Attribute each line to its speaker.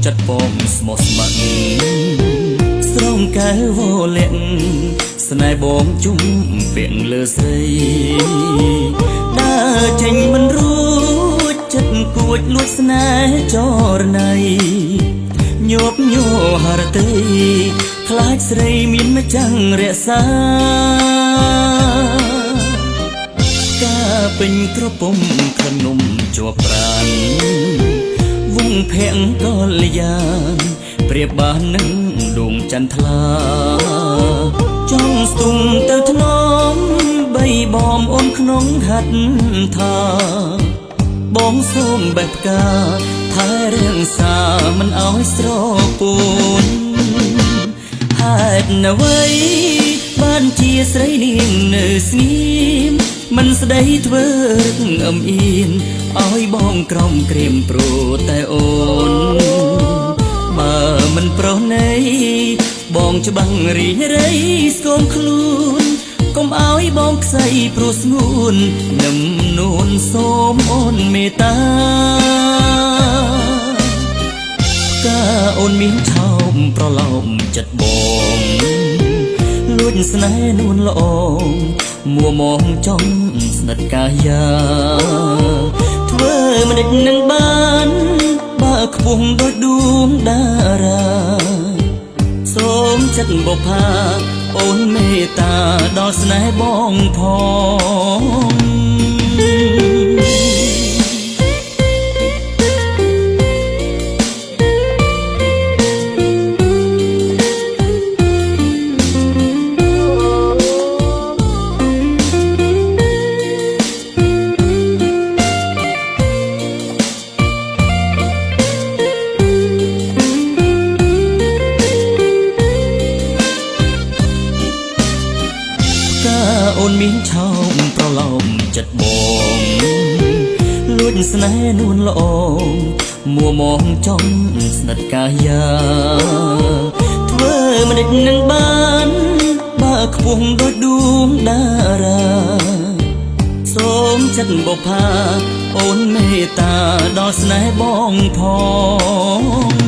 Speaker 1: จัดปองสมอสมัครស្រងកែវលាក់ស្នេហ៍បងជុំពាក់លើស្រីដើរចេញមិនរួចចិត្តគួចលួចស្នេហ៍ចរណៃញោបញ័រហរទេខ្លាចស្រីមានម្ចាំងរក្សាការពេញក្រពុំខនំជាប់ប្រាណវងភ័ង្កលយ៉ាងប្រៀបបាននឹងដួងចន្ទថ្លាចង់ស្ទុំទៅធ្នមបីបំអូនក្នុងហាត់ថាបងសូមបេះផ្កាថែរៀងសាមិនឲ្យស្រពោនហេតុអ្វីបានជាស្រីនាងនៅស្ងៀមមិនស្ដីធ្វើរឹកអឹមអៀនឲ្យបងក្រំក្រៀមព្រោះតែអូនបើមិនប្រុសណីបងច្បាំងរីងរៃស្គមខ្លួនកុំឲ្យបងខ្សៃព្រោះស្ងួននឹមនួនសូមអូនមេត្តាការអូនមានឆោមប្រឡោមចិត្តបងលួចស្នេហ៍នួនល្អមួមងចង់ស្និទ្ធកាយាធ្វើមិនដេចនឹងបានបើខ្ពស់ដូចដួងតារាសូមចិត្តបុប្ផាអូនមេត្តាដល់ស្នេហ៍បងផងអូនមានឆោមប្រឡោមចិត្តបងលួចស្នេហ៍នួនល្អមួមងចង់ស្និទ្ធកាយាធ្វើមិនដេចនឹងបានបើខ្ពស់ដូចដួងតារាសូមចិត្តបុប្ផាអូនមេត្តាដល់ស្នេហ៍បងផង